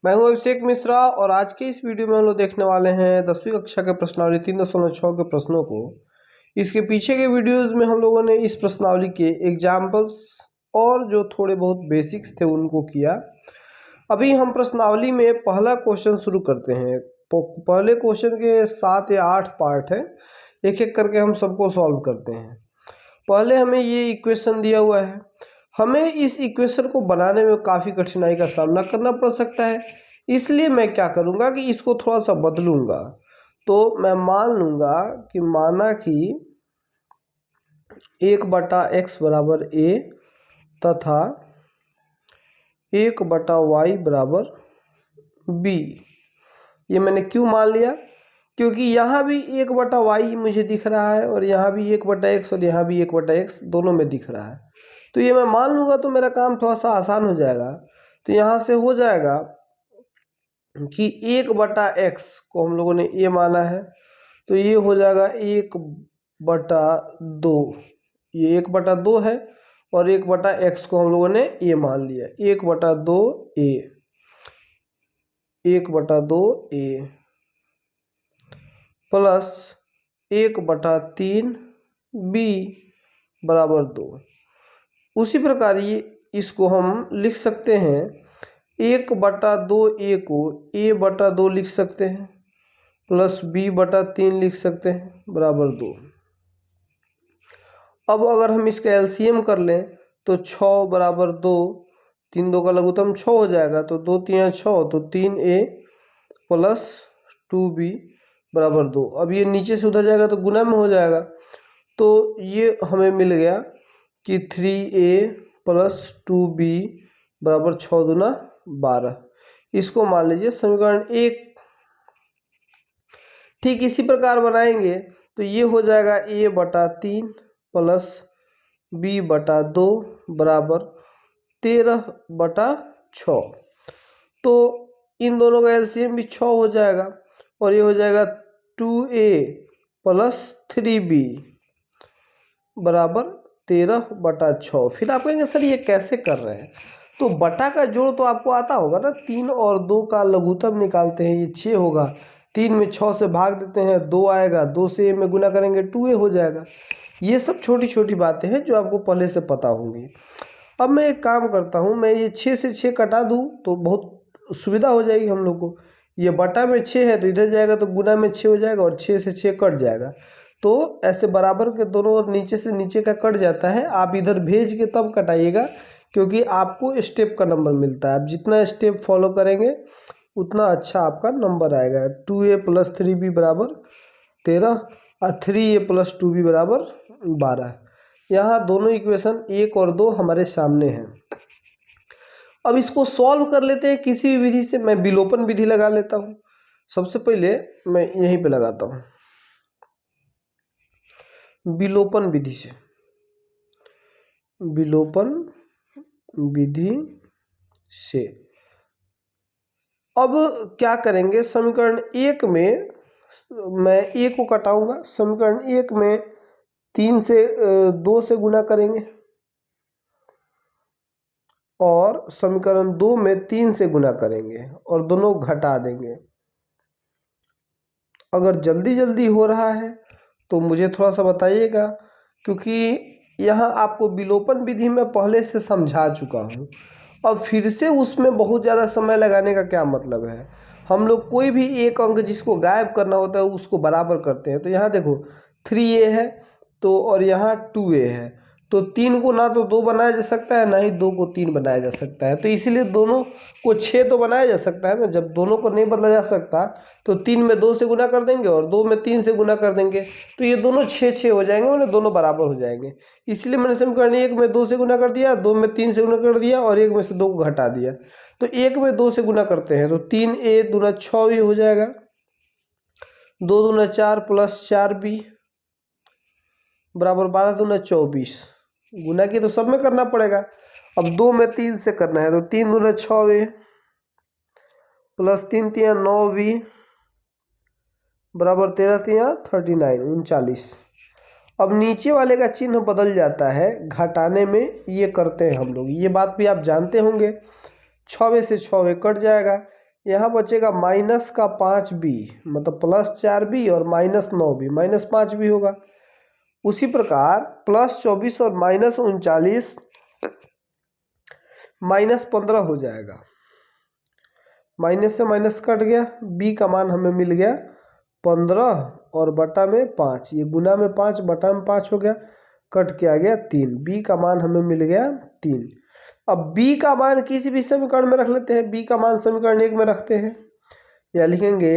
मैं हूं अभिषेक मिश्रा और आज के इस वीडियो में हम लोग देखने वाले हैं 10वीं कक्षा के प्रश्नावली 3.6 के प्रश्नों को। इसके पीछे के वीडियोस में हम लोगों ने इस प्रश्नावली के एग्जाम्पल्स और जो थोड़े बहुत बेसिक्स थे उनको किया। अभी हम प्रश्नावली में पहला क्वेश्चन शुरू करते हैं। पहले क्वेश्चन के 7 या 8 पार्ट है, एक एक करके हम सबको सॉल्व करते हैं। पहले हमें ये इक्वेशन दिया हुआ है, हमें इस इक्वेशन को बनाने में काफ़ी कठिनाई का सामना करना पड़ सकता है। इसलिए मैं क्या करूँगा कि इसको थोड़ा सा बदलूँगा। तो मैं मान लूँगा कि माना कि 1/x बराबर a तथा 1/y बराबर b। ये मैंने क्यों मान लिया? क्योंकि यहाँ भी 1/y मुझे दिख रहा है और यहाँ भी 1/x और यहाँ भी 1/x दोनों में दिख रहा है। तो ये मैं मान लूँगा तो मेरा काम थोड़ा सा आसान हो जाएगा। तो यहाँ से हो जाएगा कि 1/x को हम लोगों ने ये माना है, तो ये हो जाएगा 1/2। ये 1/2 है और 1/x को हम लोगों ने ये मान लिया 1/2a, 1/2a प्लस 1/3b बराबर 2। उसी प्रकार ये इसको हम लिख सकते हैं 1/2a को a/2 लिख सकते हैं प्लस b/3 लिख सकते हैं बराबर 2। अब अगर हम इसका एलसीएम कर लें तो 6 बराबर 2, 3 2 का लघुत्तम 6 हो जाएगा, तो 2 3 6, तो 3a प्लस 2b बराबर 2। अब ये नीचे से उधर जाएगा तो गुना में हो जाएगा, तो ये हमें मिल गया कि 3a प्लस 2b बराबर 6 दूना 12। इसको मान लीजिए समीकरण 1। ठीक इसी प्रकार बनाएंगे तो ये हो जाएगा a/3 प्लस b/2 बराबर 13/6। तो इन दोनों का एलसीएम भी 6 हो जाएगा और ये हो जाएगा 2a प्लस 3b बराबर 13/6। फिर आप कहेंगे सर ये कैसे कर रहे हैं? तो बटा का जोड़ तो आपको आता होगा ना, 3 और 2 का लघुत्तम निकालते हैं, ये 6 होगा, 3 में 6 से भाग देते हैं 2 आएगा, 2 से a में गुना करेंगे 2a हो जाएगा। ये सब छोटी छोटी बातें हैं जो आपको पहले से पता होंगी। अब मैं एक काम करता हूँ, मैं ये 6 से 6 कटा दूँ तो बहुत सुविधा हो जाएगी हम लोग को। ये बटा में 6 है तो इधर जाएगा तो गुना में 6 हो जाएगा और 6 से 6 कट जाएगा। तो ऐसे बराबर के दोनों ओर नीचे से नीचे का कट जाता है। आप इधर भेज के तब कटाइएगा क्योंकि आपको स्टेप का नंबर मिलता है। आप जितना स्टेप फॉलो करेंगे उतना अच्छा आपका नंबर आएगा। 2a प्लस 3b बराबर 13 और 3a प्लस 2b बराबर 12। यहाँ दोनों इक्वेशन 1 और 2 हमारे सामने हैं। अब इसको सॉल्व कर लेते हैं किसी भी विधि से। मैं विलोपन विधि लगा लेता हूँ। सबसे पहले मैं यहीं पे लगाता हूँ विलोपन विधि से। विलोपन विधि से अब क्या करेंगे, समीकरण 1 में मैं a को कटाऊंगा। समीकरण 1 में 3 से 2 से गुना करेंगे और समीकरण 2 में 3 से गुना करेंगे और दोनों घटा देंगे। अगर जल्दी जल्दी हो रहा है तो मुझे थोड़ा सा बताइएगा, क्योंकि यहाँ आपको विलोपन विधि में पहले से समझा चुका हूँ। अब फिर से उसमें बहुत ज़्यादा समय लगाने का क्या मतलब है। हम लोग कोई भी एक अंक जिसको गायब करना होता है उसको बराबर करते हैं। तो यहाँ देखो 3a है तो और यहाँ 2a है, तो 3 को ना तो 2 बनाया जा सकता है ना ही 2 को 3 बनाया जा सकता है। तो इसीलिए दोनों को 6 तो बनाया जा सकता है ना। जब दोनों को नहीं बदला जा सकता तो 3 में 2 से गुना कर देंगे और 2 में 3 से गुना कर देंगे, तो ये दोनों 6 हो जाएंगे, मतलब दोनों बराबर हो जाएंगे। इसलिए मैंने समीकरण 1 में 2 से गुना कर दिया, 2 में 3 से गुना कर दिया और 1 में से 2 को घटा दिया। तो 1 में 2 से गुना करते हैं तो 3a दूना 6b हो जाएगा, 2 दूना 4 प्लस 4b बराबर 12 दूना 24। गुना की तो सब में करना पड़ेगा। अब 2 में 3 से करना है तो 3 दूना 6a प्लस 3 3 9b बराबर 13 3 39 39। अब नीचे वाले का चिन्ह बदल जाता है, घटाने में ये करते हैं हम लोग, ये बात भी आप जानते होंगे। 6 से 6 कट जाएगा, यहाँ बचेगा माइनस का 5b, मतलब प्लस 4b और माइनस 9b, माइनस 5b होगा। उसी प्रकार प्लस 24 और माइनस 39 माइनस 15 हो जाएगा। माइनस से माइनस कट गया, b का मान हमें मिल गया 15 और बटा में 5, ये गुना में 5 बटा में 5 हो गया, कट के आ गया 3, b का मान हमें मिल गया 3। अब b का मान किसी भी समीकरण में रख लेते हैं, b का मान समीकरण 1 में रखते हैं, या लिखेंगे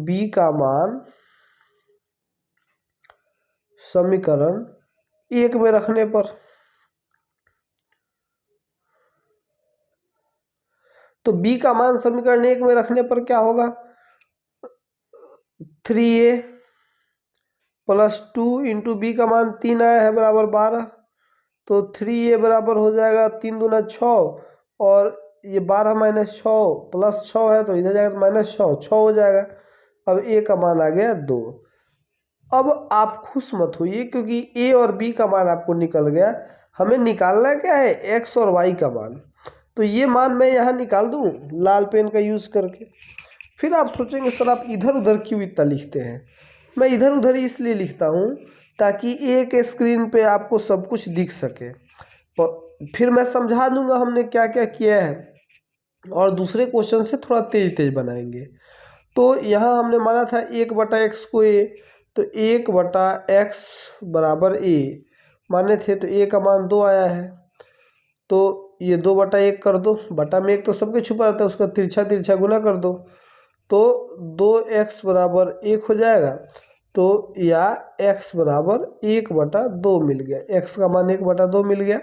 b का मान समीकरण 1 में रखने पर, तो b का मान समीकरण 1 में रखने पर क्या होगा, 3a प्लस 2 इंटू बी का मान 3 आया है बराबर 12, तो 3a बराबर हो जाएगा 3 दूना 6 और ये 12 माइनस 6 प्लस 6 है, तो इधर जाएगा तो माइनस 6 हो जाएगा। अब a का मान आ गया 2। अब आप खुश मत होइए क्योंकि a और b का मान आपको निकल गया, हमें निकालना क्या है, x और y का मान। तो ये मान मैं यहाँ निकाल दूँ लाल पेन का यूज़ करके। फिर आप सोचेंगे सर आप इधर उधर क्यों इतना लिखते हैं। मैं इधर उधर इसलिए लिखता हूँ ताकि एक स्क्रीन पे आपको सब कुछ दिख सके, फिर मैं समझा दूंगा हमने क्या क्या किया है, और दूसरे क्वेश्चन से थोड़ा तेज तेज बनाएंगे। तो यहाँ हमने माना था 1/x को a, तो 1/x बराबर a माने थे, तो a का मान 2 आया है, तो ये 2/1 कर दो, बटा में 1 तो सबके छुपा रहता है, उसका तिरछा तिरछा गुना कर दो, तो 2x बराबर 1 हो जाएगा। तो या x बराबर 1/2 मिल गया, x का मान 1/2 मिल गया।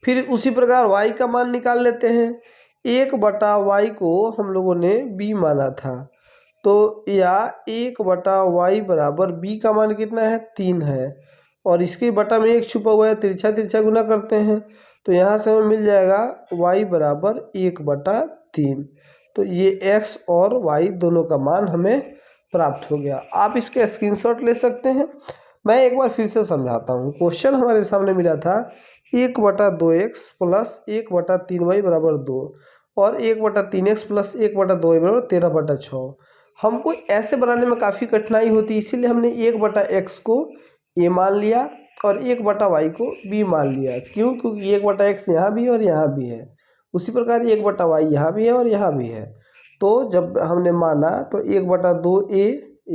फिर उसी प्रकार y का मान निकाल लेते हैं, 1/y को हम लोगों ने b माना था, तो या 1/y बराबर b का मान कितना है, 3 है, और इसके बटा में 1 छुपा हुआ है, तिरछा तिरछा गुना करते हैं, तो यहाँ से हमें मिल जाएगा y बराबर 1/3। तो ये x और y दोनों का मान हमें प्राप्त हो गया। आप इसके स्क्रीनशॉट ले सकते हैं। मैं एक बार फिर से समझाता हूँ। क्वेश्चन हमारे सामने मिला था 1/2x प्लस 1/3y बराबर 2 और 1/3x प्लस 1/2y बराबर 13/6। हमको ऐसे बनाने में काफ़ी कठिनाई होती है, इसीलिए हमने 1/x को a मान लिया और 1/y को b मान लिया। क्यों? क्योंकि 1/x यहाँ भी है और यहाँ भी है, उसी प्रकार 1/y यहाँ भी है और यहाँ भी है। तो जब हमने माना तो 1/2a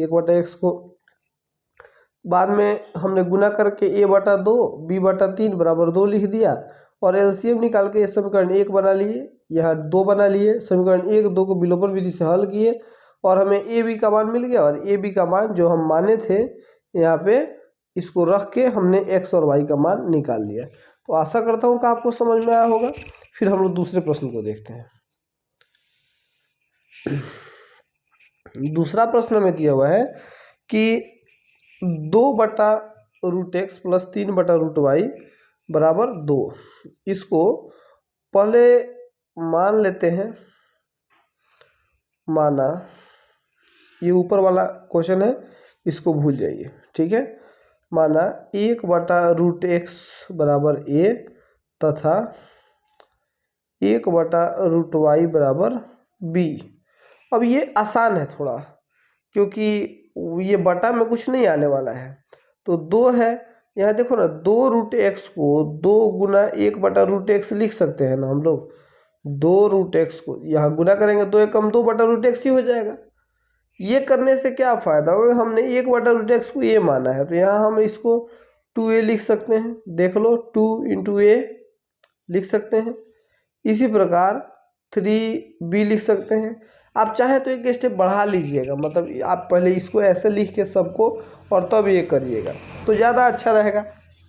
1/x को बाद में हमने गुना करके a/2 b/3 बराबर 2 लिख दिया, और एलसीएम निकाल के समीकरण 1 बना लिए, यहाँ 2 बना लिए, समीकरण 1 2 को विलोपन विधि से हल किए और हमें ए बी का मान मिल गया। और ए बी का मान जो हम माने थे यहाँ पे, इसको रख के हमने x और y का मान निकाल लिया। तो आशा करता हूँ कि आपको समझ में आया होगा। फिर हम लोग दूसरे प्रश्न को देखते हैं। दूसरा प्रश्न में दिया हुआ है कि 2/√x प्लस 3/√y बराबर 2। इसको पहले मान लेते हैं, माना ये ऊपर वाला क्वेश्चन है, इसको भूल जाइए, ठीक है। माना 1/√x बराबर a तथा 1/√y बराबर b। अब ये आसान है थोड़ा, क्योंकि ये बटा में कुछ नहीं आने वाला है, तो 2 है। यहाँ देखो ना, 2√x को 2 गुना 1/√x लिख सकते हैं ना हम लोग। 2√x को यहाँ गुना करेंगे, 2 एकम 2/√x ही हो जाएगा। ये करने से क्या फ़ायदा होगा, हमने 1/√x को ये माना है, तो यहाँ हम इसको 2a लिख सकते हैं। देख लो, 2 × a लिख सकते हैं। इसी प्रकार 3b लिख सकते हैं। आप चाहें तो एक स्टेप बढ़ा लीजिएगा, मतलब आप पहले इसको ऐसे लिख के सबको और तब ये करिएगा तो ज़्यादा अच्छा रहेगा,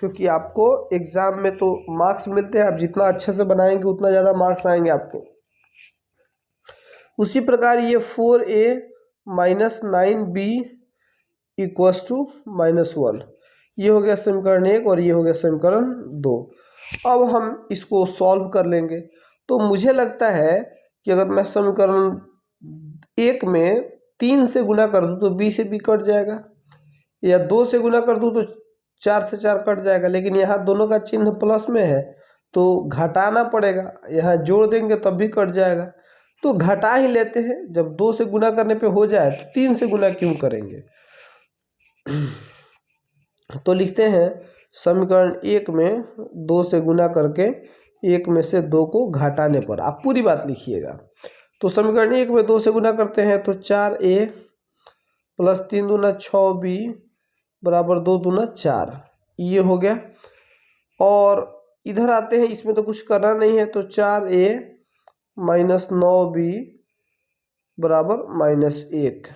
क्योंकि आपको एग्ज़ाम में तो मार्क्स मिलते हैं, आप जितना अच्छे से बनाएंगे उतना ज़्यादा मार्क्स आएंगे आपको। उसी प्रकार ये 4a minus 9b equals to -1, ये हो गया समीकरण 1 और ये हो गया समीकरण 2। अब हम इसको सॉल्व कर लेंगे। तो मुझे लगता है कि अगर मैं समीकरण 1 में 3 से गुना कर दूं तो b से b कट जाएगा, या 2 से गुना कर दूं तो 4 से 4 कट जाएगा, लेकिन यहाँ दोनों का चिन्ह प्लस में है तो घटाना पड़ेगा, यहाँ जोड़ देंगे तब भी कट जाएगा। तो घटा ही लेते हैं, जब 2 से गुना करने पे हो जाए तो 3 से गुना क्यों करेंगे। तो लिखते हैं समीकरण 1 में 2 से गुना करके 1 में से 2 को घटाने पर, आप पूरी बात लिखिएगा। तो समीकरण 1 में 2 से गुना करते हैं तो 4a प्लस 3 दूना 6b बराबर 2 दूना 4, ये हो गया। और इधर आते हैं, इसमें तो कुछ करना नहीं है, तो 4a माइनस 9b बराबर -1।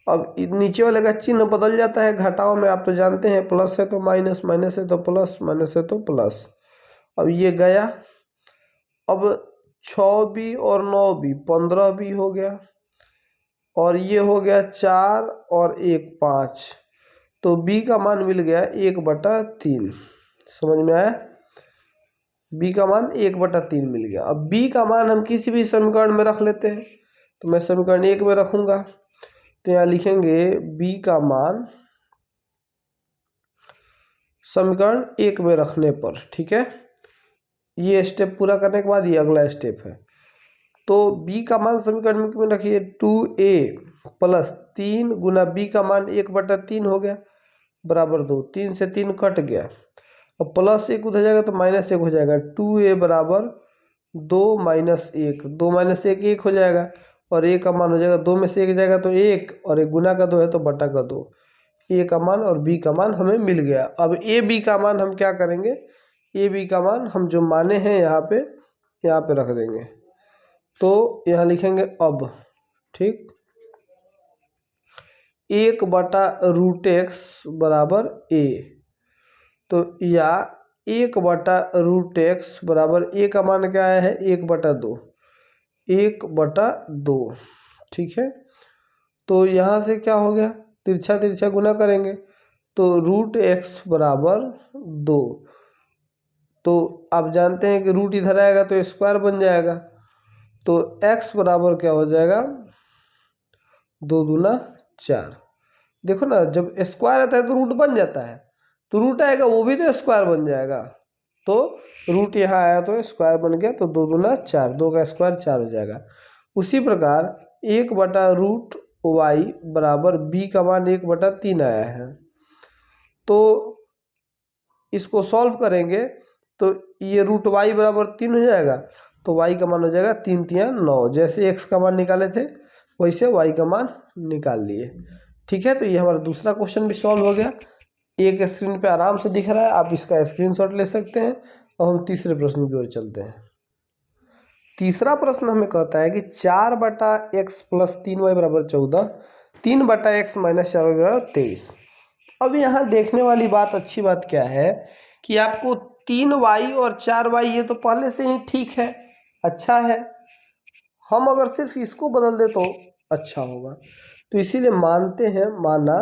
अब नीचे वाले का चिन्ह बदल जाता है घटाओ में, आप तो जानते हैं, प्लस है तो माइनस, माइनस है तो प्लस, माइनस है तो प्लस। अब ये गया, अब 6b और 9b 15b हो गया, और ये हो गया 4 और 1 5, तो b का मान मिल गया 1/3। समझ में आया, b का मान 1/3 मिल गया। अब b का मान हम किसी भी समीकरण में रख लेते हैं, तो मैं समीकरण 1 में रखूंगा, तो यहाँ लिखेंगे b का मान समीकरण 1 में रखने पर, ठीक है। ये स्टेप पूरा करने के बाद ये अगला स्टेप है। तो b का मान समीकरण में रखिए 2a प्लस 3 गुना b का मान 1/3 हो गया बराबर 2, 3 से 3 कट गया, अब प्लस 1 उधर जाएगा तो -1 हो जाएगा, 2a बराबर 2 माइनस 1, 2 माइनस 1 1 हो जाएगा, और a का मान हो जाएगा 2 में से 1 जाएगा तो 1, और 1 गुना का 2 है तो बटा का 2। a का मान और b का मान हमें मिल गया। अब a b का मान हम क्या करेंगे, a b का मान हम जो माने हैं यहाँ पे रख देंगे, तो यहाँ लिखेंगे अब, ठीक, 1/√x बराबर a, तो या 1/√x बराबर a का मान क्या आया है 1/2, 1/2, ठीक है। तो यहाँ से क्या हो गया, तिरछा तिरछा गुना करेंगे तो √x बराबर 2, तो आप जानते हैं कि रूट इधर आएगा तो स्क्वायर बन जाएगा, तो x बराबर क्या हो जाएगा 2 दूना 4। देखो ना, जब स्क्वायर आता है तो रूट बन जाता है, तो रूट आएगा वो भी तो स्क्वायर बन जाएगा, तो रूट यहाँ आया तो स्क्वायर बन गया, तो 2 दूना 4, 2 का स्क्वायर 4 हो जाएगा। उसी प्रकार 1/√y बराबर b का मान 1/3 आया है, तो इसको सॉल्व करेंगे तो ये √y बराबर 3 हो जाएगा, तो y का मान हो जाएगा 3 3 9, जैसे x का मान निकाले थे वैसे y का मान निकाल लिए, ठीक है। तो ये हमारा दूसरा क्वेश्चन भी सॉल्व हो गया, एक स्क्रीन पे आराम से दिख रहा है, आप इसका स्क्रीनशॉट ले सकते हैं। और हम तीसरे प्रश्न की ओर चलते हैं। तीसरा प्रश्न हमें कहता है कि 4/x प्लस 3y बराबर 14, 3/x माइनस 4y बराबर 23। अब यहाँ देखने वाली बात, अच्छी बात क्या है कि आपको 3y और 4y ये तो पहले से ही ठीक है, अच्छा है, हम अगर सिर्फ इसको बदल दे तो अच्छा होगा, तो इसीलिए मानते हैं, माना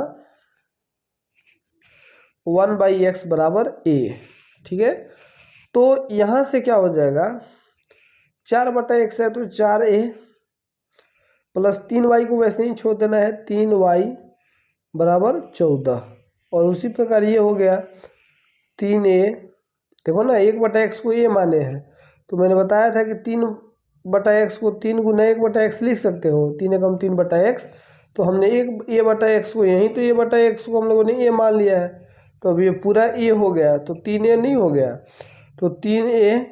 1/x बराबर a, ठीक है। तो यहाँ से क्या हो जाएगा, 4/x है तो 4a प्लस 3y को वैसे ही छोड़ देना है, 3y बराबर 14, और उसी प्रकार ये हो गया 3a, देखो ना 1/x को a माने हैं, तो मैंने बताया था कि 3/x को 3 गुना 1/x लिख सकते हो, 3 एकम 3/x, तो हमने एक a/x को यहीं तो a/x को हम लोगों ने a मान लिया है, तो अब ये पूरा a हो गया, तो 3a नहीं हो गया, तो 3a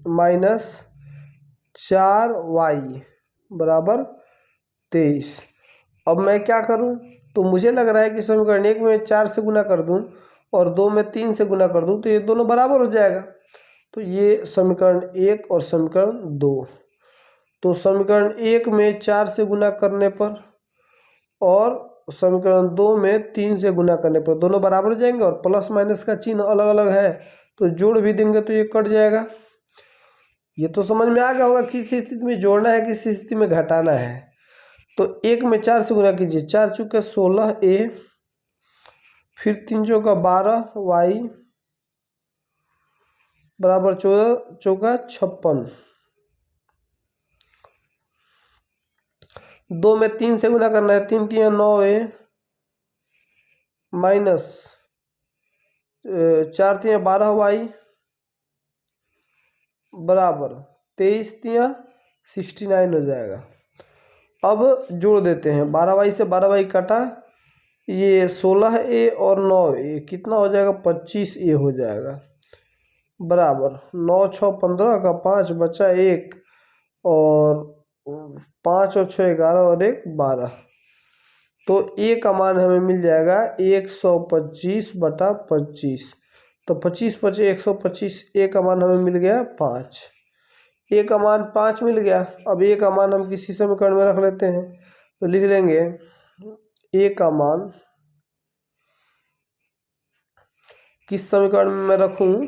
माइनस 4y बराबर 23। अब मैं क्या करूं, तो मुझे लग रहा है कि समीकरण 1 में 4 से गुना कर दूं और 2 में 3 से गुना कर दूं तो ये दोनों बराबर हो जाएगा, तो ये समीकरण 1 और समीकरण 2। तो समीकरण 1 में 4 से गुना करने पर और समीकरण 2 में 3 से गुना करने पर दोनों बराबर हो जाएंगे, और प्लस माइनस का चिन्ह अलग अलग है तो जोड़ भी देंगे तो ये कट जाएगा। ये तो समझ में आ गया होगा किस स्थिति में जोड़ना है, किस स्थिति में घटाना है। तो 1 में 4 से गुना कीजिए, 4 चौके 16a, फिर 3 चौका 12y बराबर 14 चौका 56, 2 में 3 से गुना करना है, 3 3 9a माइनस 4 3 12y बराबर 23 3 69 हो जाएगा। अब जोड़ देते हैं, 12y से 12y कटा, ये 16a और 9a कितना हो जाएगा, 25a हो जाएगा, बराबर 9 6 15 का 5 बचा 1, और 5 और 6 11 और 1 12, तो a का मान हमें मिल जाएगा 125/25। तो 25 पचे 125, a का मान हमें मिल गया 5, a का मान 5 मिल गया। अब a का मान हम किसी समीकरण में रख लेते हैं, तो लिख लेंगे a का मान किस समीकरण में मैं रखूं,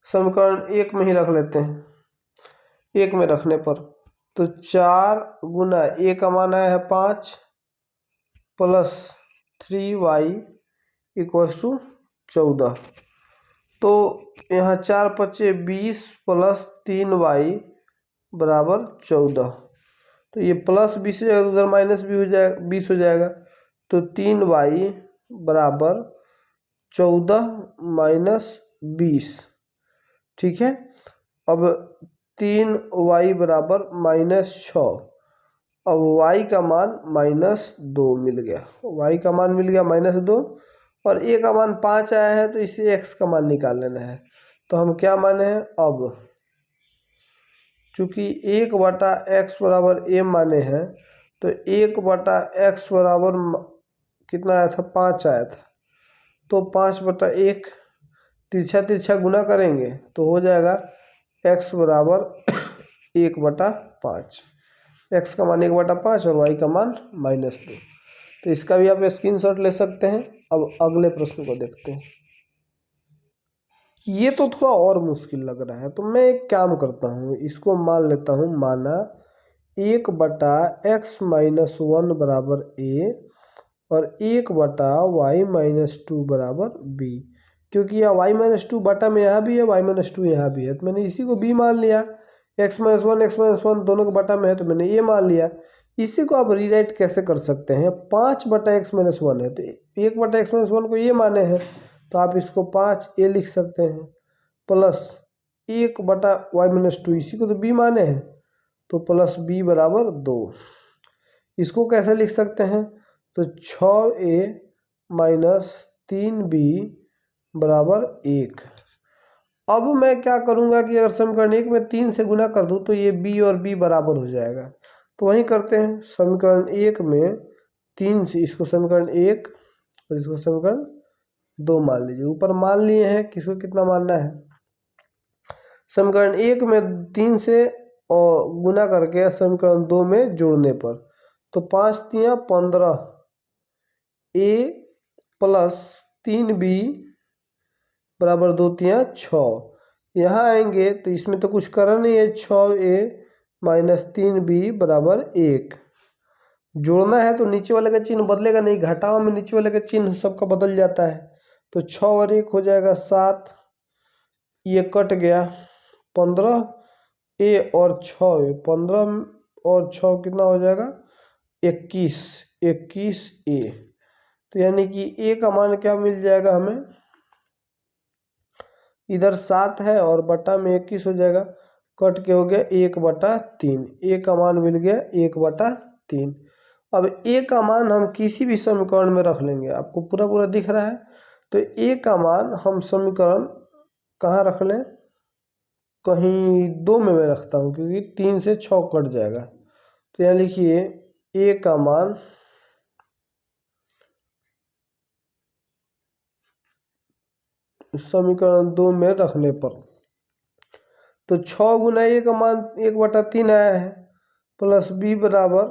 समीकरण 1 में ही रख लेते हैं। 1 में रखने पर तो 4 गुना a का मान आया है 5 प्लस 3y इक्वल्स टू 14, तो यहाँ 4 पचे 20 प्लस 3y बराबर 14, तो ये प्लस 20 हो जाएगा, उधर माइनस भी हो जाएगा, 20 हो जाएगा, तो 3y बराबर 14 माइनस 20, ठीक है। अब 3y बराबर -6, अब y का मान -2 मिल गया, y का मान मिल गया -2, और a का मान 5 आया है, तो इसे x का मान निकाल लेना है। तो हम क्या माने हैं, अब चूँकि 1/x बराबर a माने हैं, तो 1/x बराबर कितना आया था, 5 आया था, तो 5/1 तिरछा तिरछा गुना करेंगे तो हो जाएगा x बराबर 1/5, x का मान 1/5 और y का मान -2। तो इसका भी आप स्क्रीनशॉट ले सकते हैं। अब अगले प्रश्न को देखते हैं। ये तो थोड़ा और मुश्किल लग रहा है, तो मैं एक काम करता हूँ, इसको मान लेता हूँ, माना 1/x - 1 बराबर a और 1/y - 2 बराबर b, क्योंकि यह y-2 बटा में यहाँ भी है, y-2 यहाँ भी है, तो मैंने इसी को b मान लिया। x - 1 x - 1 दोनों के बटा में है, तो मैंने a मान लिया। इसी को आप रीराइट कैसे कर सकते हैं, 5/x - 1 है, तो 1/x - 1 को ये माने हैं, तो आप इसको 5a लिख सकते हैं, प्लस 1/y - 2 इसी को तो b माने हैं, तो प्लस b बराबर 2। इसको कैसे लिख सकते हैं, तो 6a - 3b बराबर 1। अब मैं क्या करूँगा कि अगर समीकरण 1 में 3 से गुना कर दूँ, तो ये b और b बराबर हो जाएगा, तो वहीं करते हैं। समीकरण 1 में 3 से, इसको समीकरण 1 और इसको समीकरण 2 मान लीजिए, ऊपर मान लिए हैं, किसको कितना मानना है। समीकरण 1 में 3 से और गुना करके समीकरण 2 में जोड़ने पर, तो 5 तियाँ 15 a प्लस 3b बराबर 2 तियाँ 6। यहाँ आएंगे तो इसमें तो कुछ करना नहीं है, 6a - 3b बराबर 1। जोड़ना है तो नीचे वाले का चिन्ह बदलेगा नहीं, घटाव में नीचे वाले का चिन्ह सबका बदल जाता है, तो 6 और 1 हो जाएगा 7, ये कट गया, 15a और 6, 15 और 6 कितना हो जाएगा, 21a। तो यानी कि a का मान क्या मिल जाएगा हमें, इधर 7 है और बटा में 21 हो जाएगा, कट के हो गया 1/3, a का मान मिल गया 1/3। अब a का मान हम किसी भी समीकरण में रख लेंगे, आपको पूरा पूरा दिख रहा है, तो a का मान हम समीकरण कहाँ रख लें, कहीं 2 में मैं रखता हूँ, क्योंकि 3 से 6 कट जाएगा, तो यहाँ लिखिए a का मान समीकरण 2 में रखने पर, तो 6 गुना a का मान 1/3 आया है, प्लस b बराबर,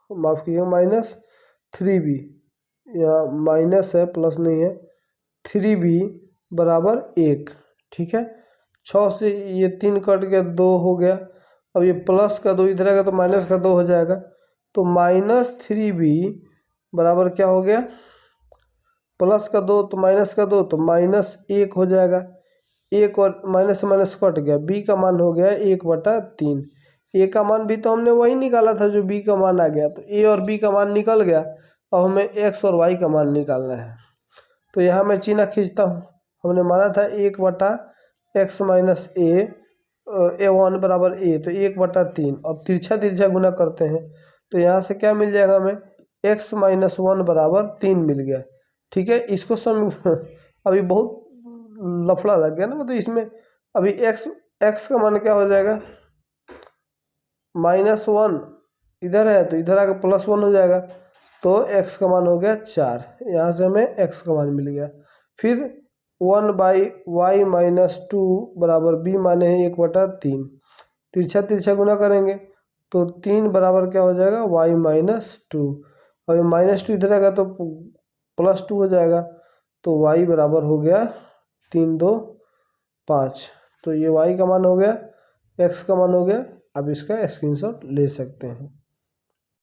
माफ़ कीजिए -3b, यहाँ माइनस है प्लस नहीं है, 3b बराबर 1, ठीक है। 6 से ये 3 कट गया, 2 हो गया, अब ये प्लस का 2 इधर आएगा तो माइनस का 2 हो जाएगा, तो -3b बराबर क्या हो गया, प्लस का 2 तो माइनस का 2, तो -1 हो जाएगा, 1 और माइनस से माइनस कट गया, b का मान हो गया 1/3। a का मान भी तो हमने वही निकाला था जो b का मान आ गया, तो a और b का मान निकल गया, अब हमें x और y का मान निकालना है। तो यहाँ मैं चिन्ह खींचता हूँ, हमने माना था 1/x - a A1 बराबर A, तो 1/3। अब तिरछा तिरछा गुना करते हैं तो यहाँ से क्या मिल जाएगा हमें, x - 1 बराबर 3 मिल गया। ठीक है, इसको अभी बहुत लफड़ा लग गया ना, मतलब इसमें अभी x का मान क्या हो जाएगा, -1 इधर है तो इधर आके +1 हो जाएगा, तो x का मान हो गया 4। यहाँ से हमें x का मान मिल गया। फिर 1/y - 2 बराबर b माने हैं 1/3। तिरछा तिरछा गुना करेंगे तो 3 बराबर क्या हो जाएगा, y - 2। अब -2 इधर आएगा तो +2 हो जाएगा, तो y बराबर हो गया 3 2 5। तो ये y का मान हो गया, x का मान हो गया। अब इसका स्क्रीनशॉट ले सकते हैं।